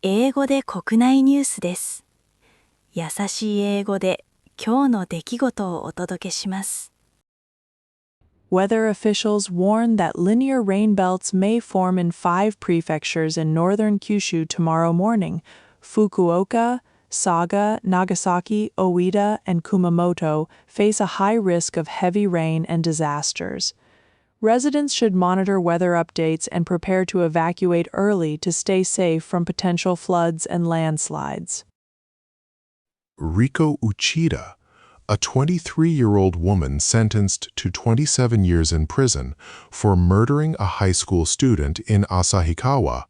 英語で国内ニュースです。優しい英語で今日の出来事をお届けします。Weather officials warn that linear rain belts may form in 5 prefectures in northern Kyushu tomorrow morning. Fukuoka, Saga, Nagasaki, Oita, and Kumamoto face a high risk of heavy rain and disasters. Residents should monitor weather updates and prepare to evacuate early to stay safe from potential floods and landslides. Riko Uchida, a 23-year-old woman sentenced to 27 years in prison for murdering a high school student in Asahikawa,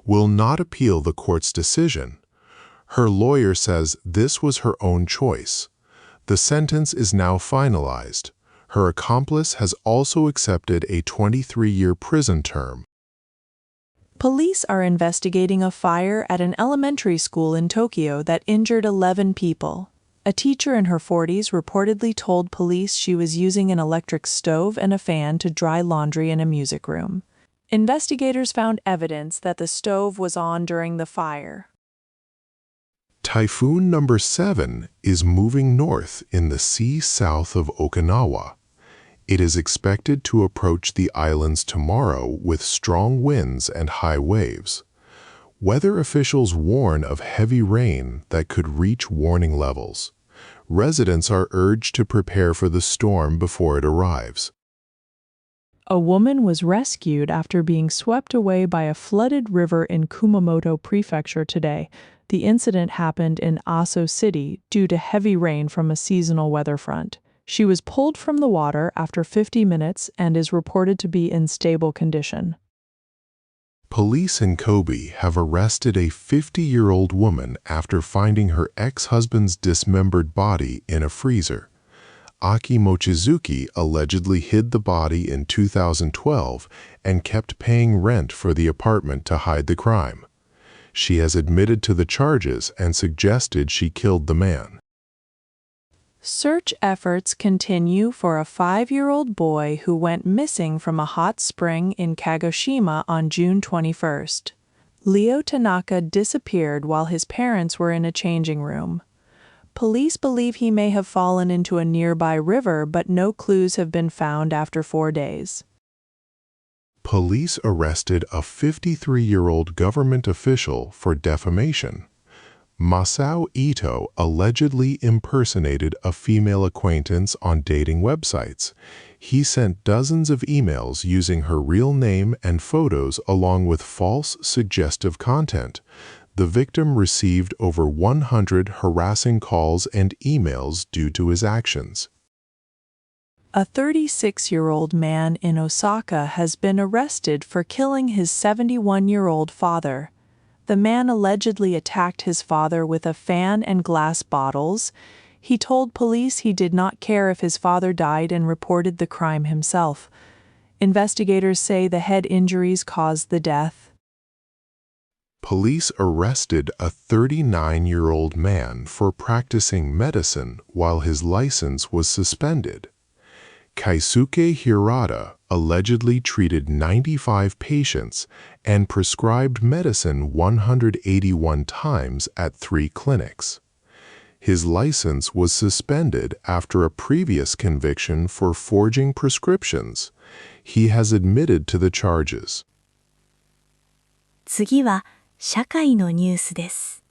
will not appeal the court's decision. Her lawyer says this was her own choice. The sentence is now finalized. Her accomplice has also accepted a 23-year prison term. Police are investigating a fire at an elementary school in Tokyo that injured 11 people. A teacher in her 40s reportedly told police she was using an electric stove and a fan to dry laundry in a music room. Investigators found evidence that the stove was on during the fire. Typhoon number 7 is moving north in the sea south of Okinawa. It is expected to approach the islands tomorrow with strong winds and high waves. Weather officials warn of heavy rain that could reach warning levels. Residents are urged to prepare for the storm before it arrives. A woman was rescued after being swept away by a flooded river in Kumamoto Prefecture today. The incident happened in Aso City due to heavy rain from a seasonal weather front. She was pulled from the water after 50 minutes and is reported to be in stable condition. Police in Kobe have arrested a 50-year-old woman after finding her ex-husband's dismembered body in a freezer. Aki Mochizuki allegedly hid the body in 2012 and kept paying rent for the apartment to hide the crime. She has admitted to the charges and suggested she killed the man. Search efforts continue for a 5-year-old boy who went missing from a hot spring in Kagoshima on June 21st. Leo Tanaka disappeared while his parents were in a changing room. Police believe he may have fallen into a nearby river, but no clues have been found after 4 days. Police arrested a 53-year-old government official for defamation. Masao Ito allegedly impersonated a female acquaintance on dating websites. He sent dozens of emails using her real name and photos along with false, suggestive content. The victim received over 100 harassing calls and emails due to his actions. A 36-year-old man in Osaka has been arrested for killing his 71-year-old father. The man allegedly attacked his father with a fan and glass bottles. He told police he did not care if his father died and reported the crime himself. Investigators say the head injuries caused the death. Police arrested a 39-year-old man for practicing medicine while his license was suspended. Kaisuke Hirata allegedly treated 95 patients and prescribed medicine 181 times at 3 clinics. His license was suspended after a previous conviction for forging prescriptions. He has admitted to the charges. 次は社会のニュースです。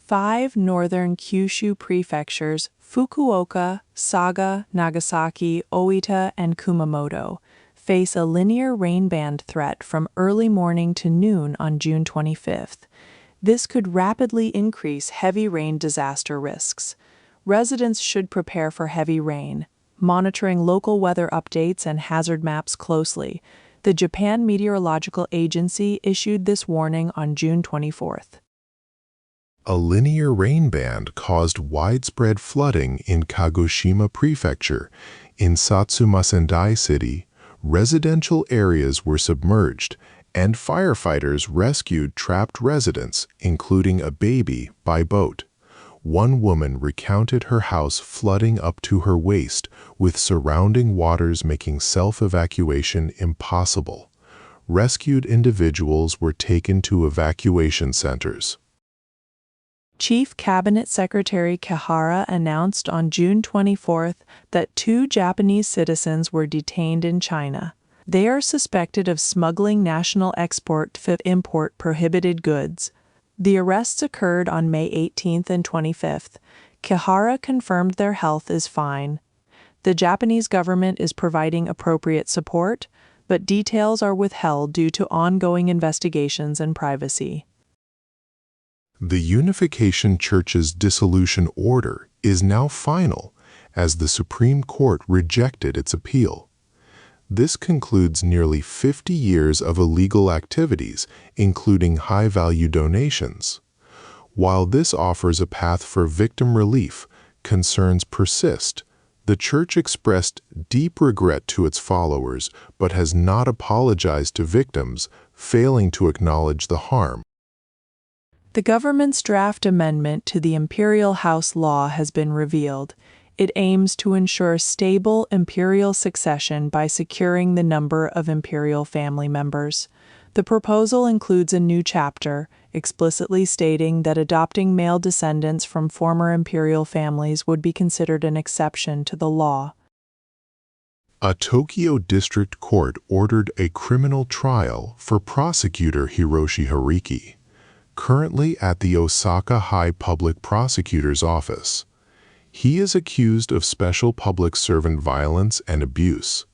5 northern Kyushu prefectures, Fukuoka, Saga, Nagasaki, Oita, and Kumamoto, face a linear rain band threat from early morning to noon on June 25th. This could rapidly increase heavy rain disaster risks. Residents should prepare for heavy rain, monitoring local weather updates and hazard maps closely. The Japan Meteorological Agency issued this warning on June 24th. A linear rain band caused widespread flooding in Kagoshima Prefecture. In Satsuma Sendai City, residential areas were submerged, and firefighters rescued trapped residents, including a baby, by boat. One woman recounted her house flooding up to her waist, with surrounding waters making self-evacuation impossible. rescued individuals were taken to evacuation centers. Chief Cabinet Secretary Kihara announced on June 24th that 2 Japanese citizens were detained in China. They are suspected of smuggling national export-import prohibited goods. The arrests occurred on May 18th and 25th. Kihara confirmed their health is fine. The Japanese government is providing appropriate support, but details are withheld due to ongoing investigations and privacy. The Unification Church's dissolution order is now final, as the Supreme Court rejected its appeal. This concludes nearly 50 years of illegal activities, including high-value donations. While this offers a path for victim relief, concerns persist. The Church expressed deep regret to its followers, but has not apologized to victims, failing to acknowledge the harm. The government's draft amendment to the Imperial House law has been revealed. It aims to ensure stable imperial succession by securing the number of imperial family members. The proposal includes a new chapter, explicitly stating that adopting male descendants from former imperial families would be considered an exception to the law. A Tokyo District Court ordered a criminal trial for prosecutor Hiroshi Hariki, currently at the Osaka High Public Prosecutor's Office. He is accused of special public servant violence and abuse.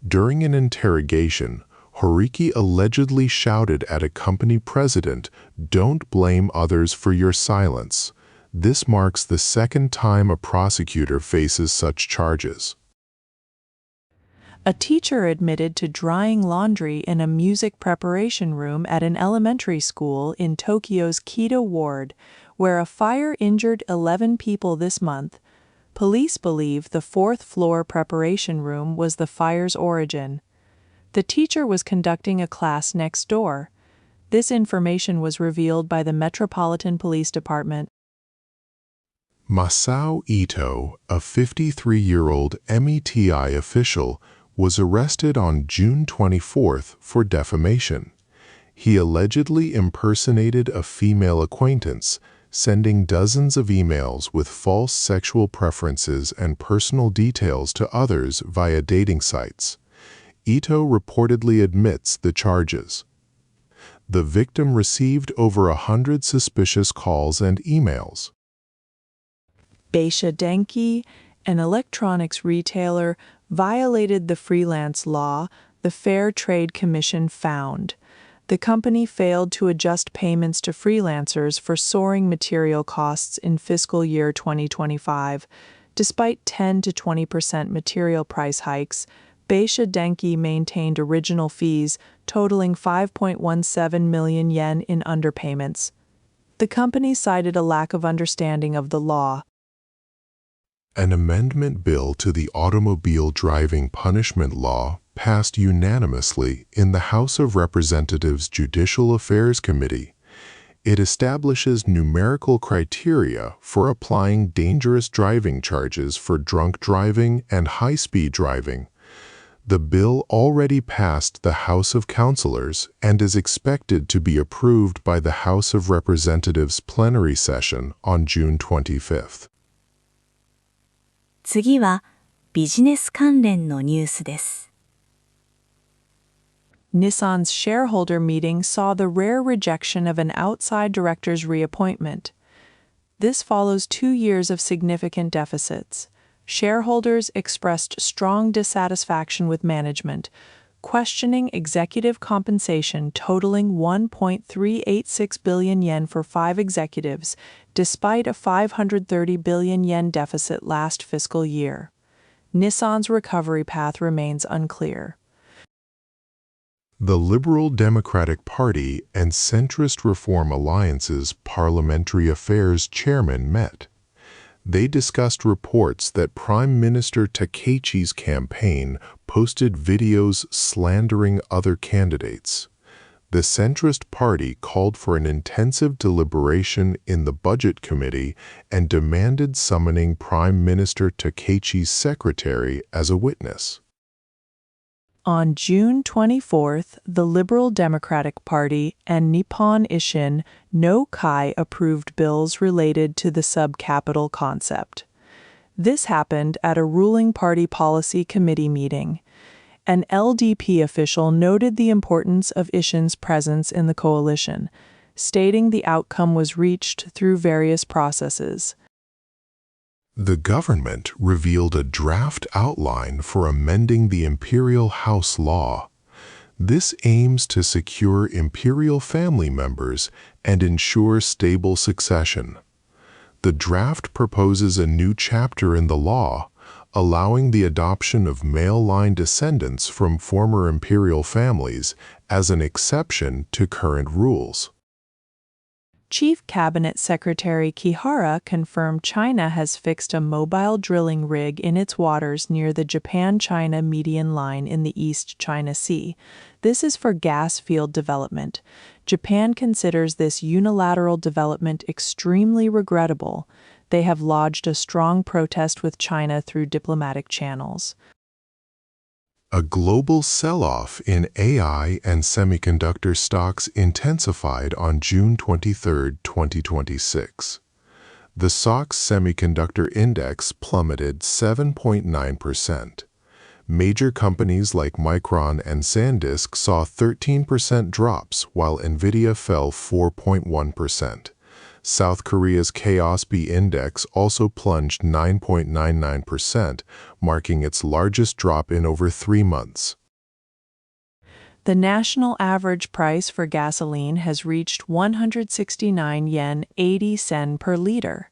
During an interrogation, Horiki allegedly shouted at a company president, "Don't blame others for your silence." This marks the second time a prosecutor faces such charges. A teacher admitted to drying laundry in a music preparation room at an elementary school in Tokyo's Kita ward, where a fire injured 11 people this month. Police believe the 4th-floor preparation room was the fire's origin. The teacher was conducting a class next door. This information was revealed by the Metropolitan Police Department. Masao Ito, a 53-year-old METI official, was arrested on June 24th for defamation. He allegedly impersonated a female acquaintance, sending dozens of emails with false sexual preferences and personal details to others via dating sites. Ito reportedly admits the charges. The victim received over 100 suspicious calls and emails. Beisha Denki, an electronics retailer, violated the freelance law, the Fair Trade Commission found. The company failed to adjust payments to freelancers for soaring material costs in fiscal year 2025. Despite 10 to 20% material price hikes, Beisha Denki maintained original fees totaling 5.17 million yen in underpayments. The company cited a lack of understanding of the law. An amendment bill to the automobile driving punishment law passed unanimously in the House of Representatives Judicial Affairs Committee. It establishes numerical criteria for applying dangerous driving charges for drunk driving and high-speed driving. The bill already passed the House of Councilors and is expected to be approved by the House of Representatives plenary session on June 25th. 次はビジネス関連のニュースです。Nissan's shareholder meeting saw the rare rejection of an outside director's reappointment. This follows 2 years of significant deficits. Shareholders expressed strong dissatisfaction with management, questioning executive compensation totaling 1.386 billion yen for 5 executives, despite a 530 billion yen deficit last fiscal year. Nissan's recovery path remains unclear. The Liberal Democratic Party and Centrist Reform Alliance's Parliamentary Affairs chairman met. They discussed reports that Prime Minister Takechi's campaign posted videos slandering other candidates. The centrist party called for an intensive deliberation in the Budget Committee and demanded summoning Prime Minister Takechi's secretary as a witness. On June 24th, the Liberal Democratic Party and Nippon Ishin no Kai approved bills related to the sub-capital concept. This happened at a ruling party policy committee meeting. An LDP official noted the importance of Ishin's presence in the coalition, stating the outcome was reached through various processes. The government revealed a draft outline for amending the Imperial House law. This aims to secure imperial family members and ensure stable succession. The draft proposes a new chapter in the law, allowing the adoption of male line descendants from former imperial families as an exception to current rules. Chief Cabinet Secretary Kihara confirmed China has fixed a mobile drilling rig in its waters near the Japan-China median line in the East China Sea. This is for gas field development. Japan considers this unilateral development extremely regrettable. They have lodged a strong protest with China through diplomatic channels. A global sell-off in AI and semiconductor stocks intensified on June 23, 2026. The SOX Semiconductor Index plummeted 7.9%. Major companies like Micron and SanDisk saw 13% drops, while Nvidia fell 4.1%. South Korea's KOSPI index also plunged 9.99%, marking its largest drop in over 3 months. The national average price for gasoline has reached 169 yen 80 sen per liter.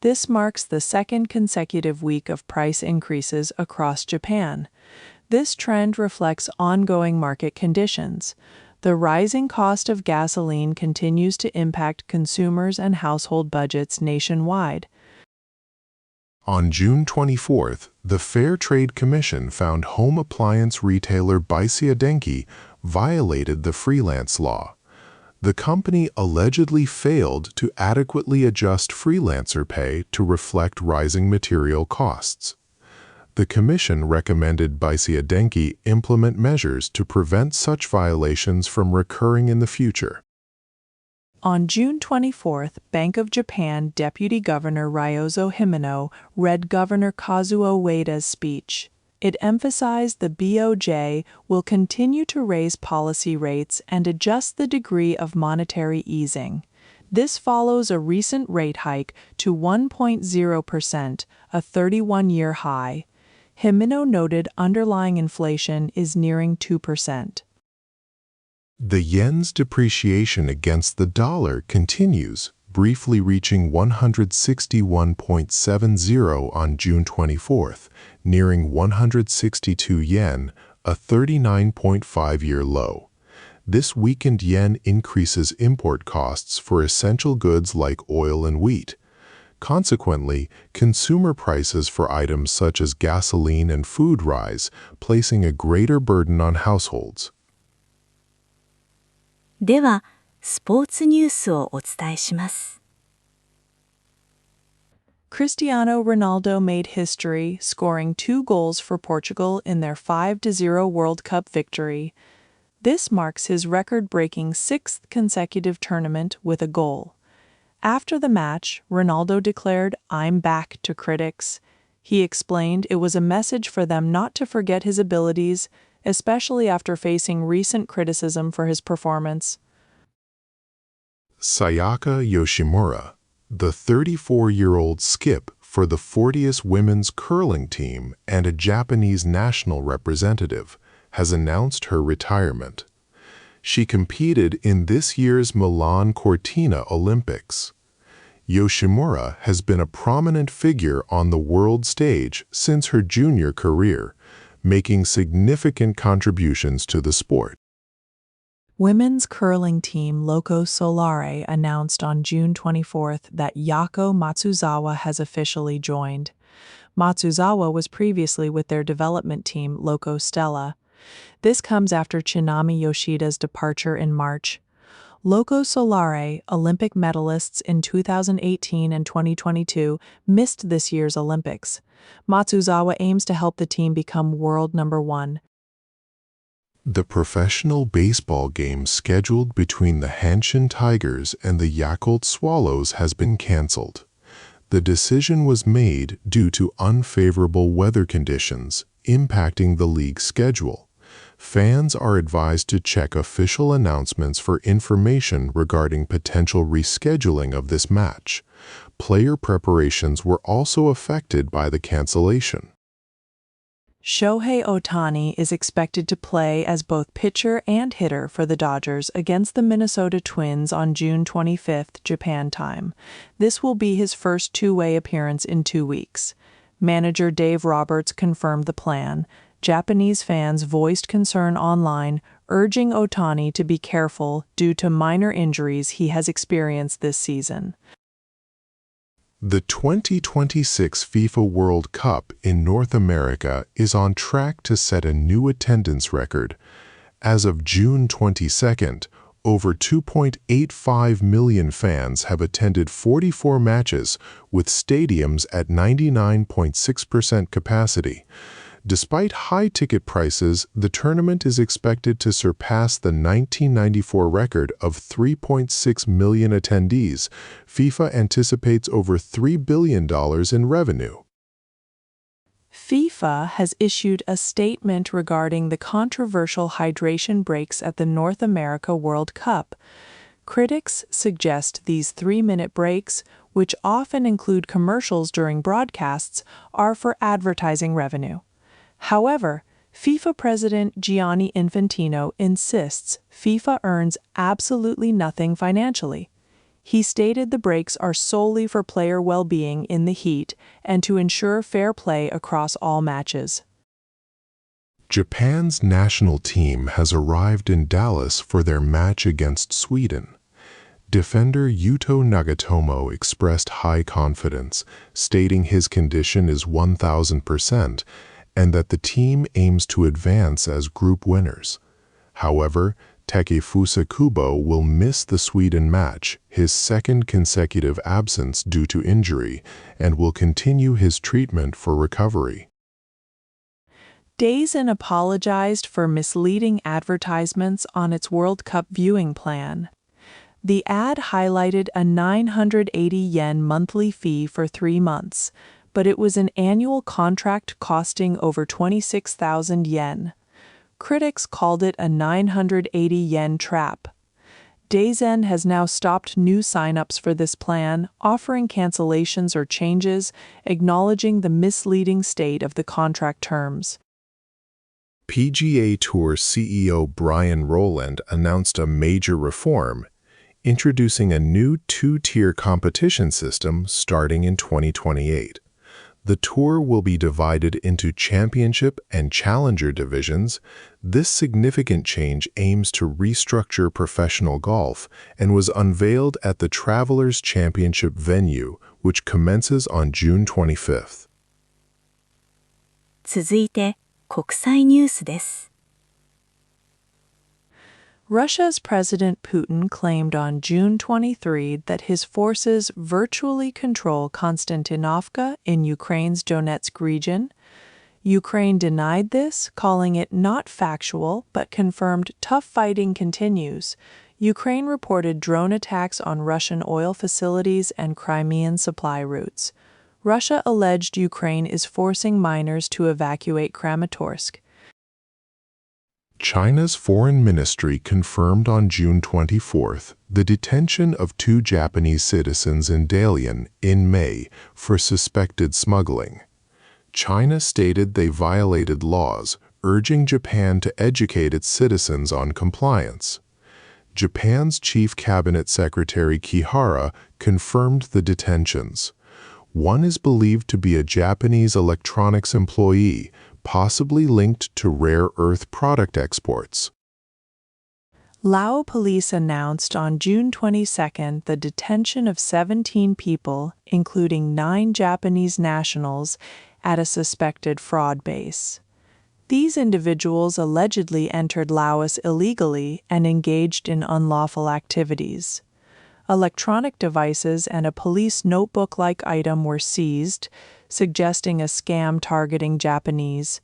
This marks the second consecutive week of price increases across Japan. This trend reflects ongoing market conditions. The rising cost of gasoline continues to impact consumers and household budgets nationwide. On June 24th, the Fair Trade Commission found home appliance retailer Baisia Denki violated the freelance law. The company allegedly failed to adequately adjust freelancer pay to reflect rising material costs. The Commission recommended Baisia Denki implement measures to prevent such violations from recurring in the future. On June 24th, Bank of Japan Deputy Governor Ryozo Himeno read Governor Kazuo Ueda's speech. It emphasized the BOJ will continue to raise policy rates and adjust the degree of monetary easing. This follows a recent rate hike to 1.0%, a 31-year high. Himeno noted underlying inflation is nearing 2%. The yen's depreciation against the dollar continues, briefly reaching 161.70 on June 24th, nearing 162 yen, a 39.5-year low. This weakened yen increases import costs for essential goods like oil and wheat. Consequently, consumer prices for items such as gasoline and food rise, placing a greater burden on households. では、スポーツニュースをお伝えします。Cristiano Ronaldo made history, scoring 2 goals for Portugal in their 5-0 World Cup victory. This marks his record-breaking 6th consecutive tournament with a goal. After the match, Ronaldo declared, "I'm back" to critics. He explained it was a message for them not to forget his abilities, especially after facing recent criticism for his performance. Sayaka Yoshimura, the 34-year-old skip for the 40th women's curling team and a Japanese national representative, has announced her retirement. She competed in this year's Milan Cortina Olympics. Yoshimura has been a prominent figure on the world stage since her junior career, making significant contributions to the sport. Women's curling team Loco Solare announced on June 24th that Yako Matsuzawa has officially joined. Matsuzawa was previously with their development team Loco Stella. This comes after Chinami Yoshida's departure in March. Loco Solare, Olympic medalists in 2018 and 2022, missed this year's Olympics. Matsuzawa aims to help the team become world number 1. The professional baseball game scheduled between the Hanshin Tigers and the Yakult Swallows has been canceled. The decision was made due to unfavorable weather conditions impacting the league's schedule. Fans are advised to check official announcements for information regarding potential rescheduling of this match. Player preparations were also affected by the cancellation. Shohei Ohtani is expected to play as both pitcher and hitter for the Dodgers against the Minnesota Twins on June 25th, Japan time. This will be his first two-way appearance in 2 weeks. Manager Dave Roberts confirmed the plan. Japanese fans voiced concern online, urging Ohtani to be careful due to minor injuries he has experienced this season. The 2026 FIFA World Cup in North America is on track to set a new attendance record. As of June 22nd, over 2.85 million fans have attended 44 matches, with stadiums at 99.6% capacity. Despite high ticket prices, the tournament is expected to surpass the 1994 record of 3.6 million attendees. FIFA anticipates over $3 billion in revenue. FIFA has issued a statement regarding the controversial hydration breaks at the North America World Cup. Critics suggest these 3-minute breaks, which often include commercials during broadcasts, are for advertising revenue. However, FIFA President Gianni Infantino insists FIFA earns absolutely nothing financially. He stated the breaks are solely for player well-being in the heat and to ensure fair play across all matches. Japan's national team has arrived in Dallas for their match against Sweden. Defender Yuto Nagatomo expressed high confidence, stating his condition is 1,000%, and that the team aims to advance as group winners. However, Takefusa Kubo will miss the Sweden match, his second consecutive absence due to injury, and will continue his treatment for recovery. DAZN apologized for misleading advertisements on its World Cup viewing plan. The ad highlighted a 980 yen monthly fee for 3 months, but it was an annual contract costing over 26,000 yen. Critics called it a 980 yen trap. DAZN has now stopped new signups for this plan, offering cancellations or changes, acknowledging the misleading state of the contract terms. PGA Tour CEO Brian Rowland announced a major reform, introducing a new 2-tier competition system starting in 2028. The tour will be divided into championship and challenger divisions. This significant change aims to restructure professional golf and was unveiled at the Travelers Championship venue, which commences on June 25th. 続いて、国際ニュースです。Russia's President Putin claimed on June 23 that his forces virtually control Konstantinovka in Ukraine's Donetsk region. Ukraine denied this, calling it not factual, but confirmed tough fighting continues. Ukraine reported drone attacks on Russian oil facilities and Crimean supply routes. Russia alleged Ukraine is forcing miners to evacuate Kramatorsk. China's foreign ministry confirmed on June 24th the detention of 2 Japanese citizens in Dalian in May for suspected smuggling. China stated they violated laws, urging Japan to educate its citizens on compliance. Japan's Chief Cabinet Secretary Kihara confirmed the detentions. One is believed to be a Japanese electronics employee, possibly linked to rare earth product exports. Lao police announced on June 22 the detention of 17 people, including 9 Japanese nationals, at a suspected fraud base. These individuals allegedly entered Laos illegally and engaged in unlawful activities. Electronic devices and a police notebook-like item were seized, suggesting a scam targeting Japanese.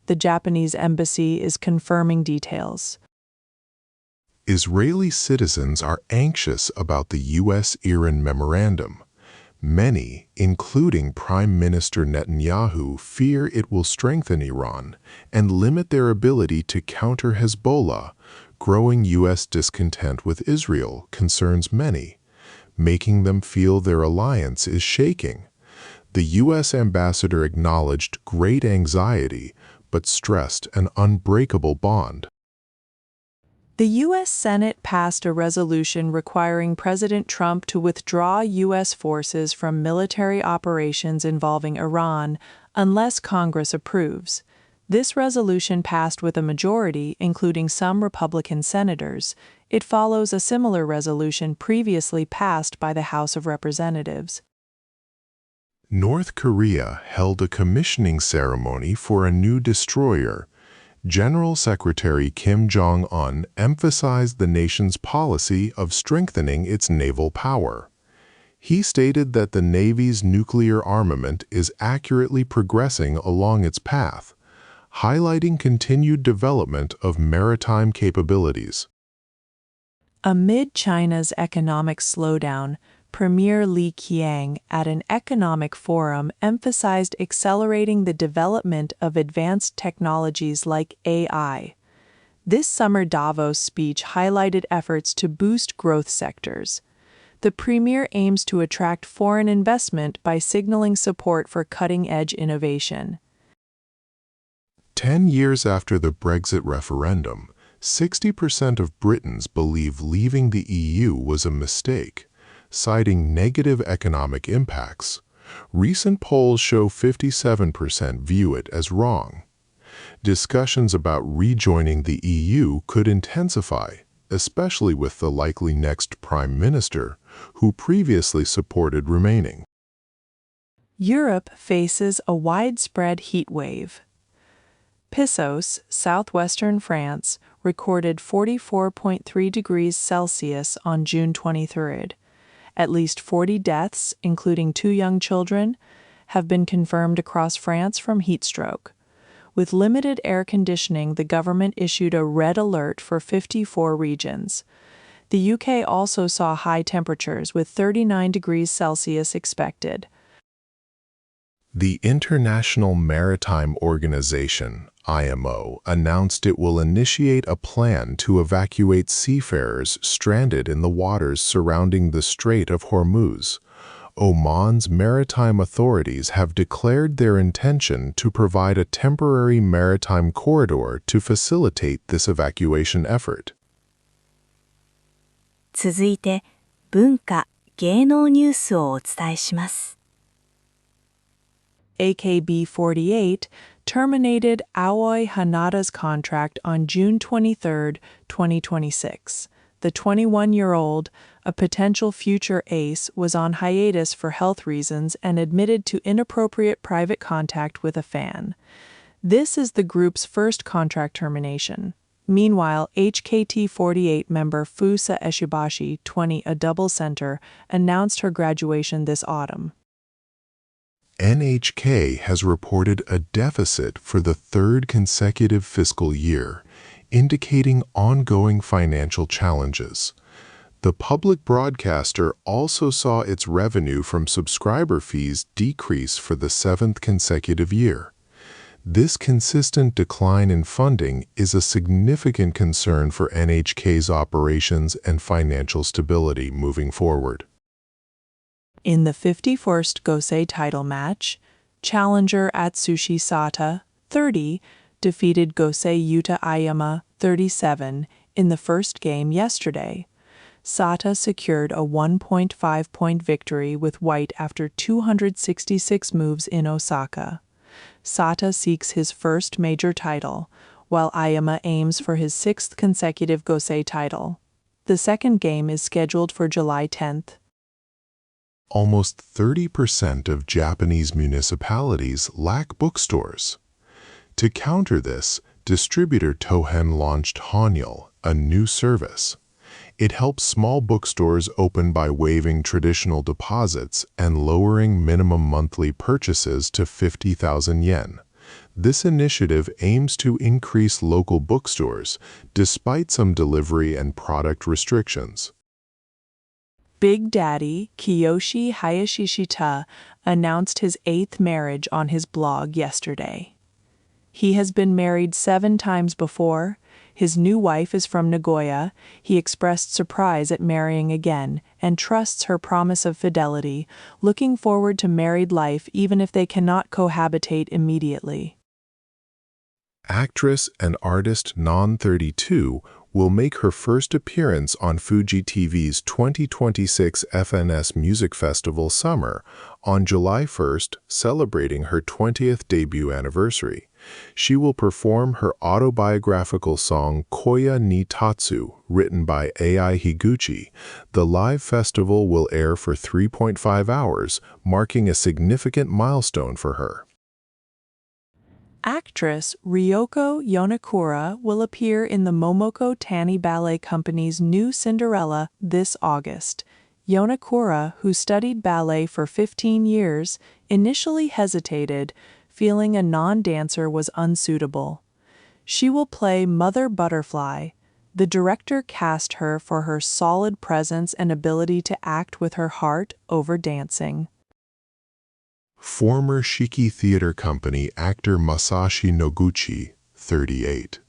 The Japanese embassy is confirming details. Israeli citizens are anxious about the U.S.-Iran memorandum. Many, including Prime Minister Netanyahu, fear it will strengthen Iran and limit their ability to counter Hezbollah. Growing U.S. discontent with Israel concerns many, making them feel their alliance is shaking. The U.S. ambassador acknowledged great anxiety, but stressed an unbreakable bond. The U.S. Senate passed a resolution requiring President Trump to withdraw U.S. forces from military operations involving Iran unless Congress approves. This resolution passed with a majority, including some Republican senators. It follows a similar resolution previously passed by the House of Representatives. North Korea held a commissioning ceremony for a new destroyer. General Secretary Kim Jong-un emphasized the nation's policy of strengthening its naval power. He stated that the Navy's nuclear armament is accurately progressing along its path, highlighting continued development of maritime capabilities. Amid China's economic slowdown, Premier Li Qiang at an economic forum emphasized accelerating the development of advanced technologies like AI. This summer Davos speech highlighted efforts to boost growth sectors. The premier aims to attract foreign investment by signaling support for cutting-edge innovation. 10 years after the Brexit referendum, 60% of Britons believe leaving the EU was a mistake, citing negative economic impacts. Recent polls show 57% view it as wrong. Discussions about rejoining the EU could intensify, especially with the likely next Prime Minister, who previously supported remaining. Europe faces a widespread heat wave. Pissos, southwestern France, recorded 44.3 degrees Celsius on June 23. At least 40 deaths, including 2 young children, have been confirmed across France from heat stroke. With limited air conditioning, the government issued a red alert for 54 regions. The UK also saw high temperatures with 39 degrees Celsius expected. The International Maritime Organization, IMO, announced it will initiate a plan to evacuate seafarers stranded in the waters surrounding the Strait of Hormuz. Oman's maritime authorities have declared their intention to provide a temporary maritime corridor to facilitate this evacuation effort. 続いて、文化・芸能ニュースをお伝えします。AKB48 terminated Aoi Hanada's contract on June 23, 2026. The 21-year-old, a potential future ace, was on hiatus for health reasons and admitted to inappropriate private contact with a fan. This is the group's first contract termination. Meanwhile, HKT48 member Fusa Eshibashi, 20, a double center, announced her graduation this autumn. NHK has reported a deficit for the 3rd consecutive fiscal year, indicating ongoing financial challenges. The public broadcaster also saw its revenue from subscriber fees decrease for the 7th consecutive year. This consistent decline in funding is a significant concern for NHK's operations and financial stability moving forward. In the 51st Gosei title match, challenger Atsushi Sata, 30, defeated Gosei Yuta Ayama, 37, in the first game yesterday. Sata secured a 1.5-point victory with white after 266 moves in Osaka. Sata seeks his first major title, while Ayama aims for his 6th consecutive Gosei title. The second game is scheduled for July 10th. Almost 30% of Japanese municipalities lack bookstores. To counter this, distributor Tohen launched Honyul, a new service. It helps small bookstores open by waiving traditional deposits and lowering minimum monthly purchases to 50,000 yen. This initiative aims to increase local bookstores, despite some delivery and product restrictions. Big Daddy Kiyoshi Hayashishita announced his 8th marriage on his blog yesterday. He has been married 7 times before. His new wife is from Nagoya. He expressed surprise at marrying again and trusts her promise of fidelity, looking forward to married life even if they cannot cohabitate immediately. Actress and artist Non32 will make her first appearance on Fuji TV's 2026 FNS Music Festival Summer on July 1st, celebrating her 20th debut anniversary. She will perform her autobiographical song Koya ni Tatsu, written by Ai Higuchi. The live festival will air for 3.5 hours, marking a significant milestone for her. Actress Ryoko Yonakura will appear in the Momoko Tani Ballet Company's new Cinderella this August. Yonakura, who studied ballet for 15 years, initially hesitated, feeling a non-dancer was unsuitable. She will play Mother Butterfly. The director cast her for her solid presence and ability to act with her heart over dancing. Former Shiki Theater Company actor Masashi Noguchi, 38,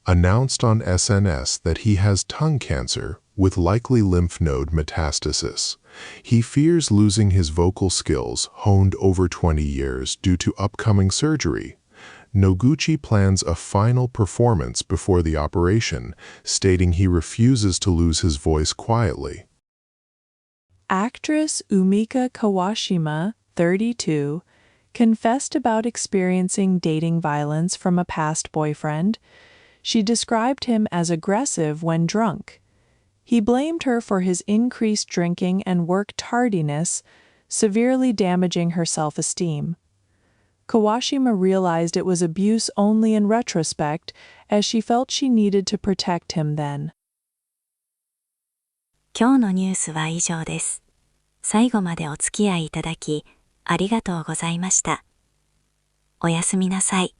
announced on SNS that he has tongue cancer with likely lymph node metastasis. He fears losing his vocal skills honed over 20 years due to upcoming surgery. Noguchi plans a final performance before the operation, stating he refuses to lose his voice quietly. Actress Umika Kawashima, 32, confessed about experiencing dating violence from a past boyfriend. She described him as aggressive when drunk. He blamed her for his increased drinking and work tardiness, severely damaging her self-esteem. Kawashima realized it was abuse only in retrospect, as she felt she needed to protect him then. 今日のニュースは以上です。最後までお付き合いいただき、ありがとうございました。おやすみなさい。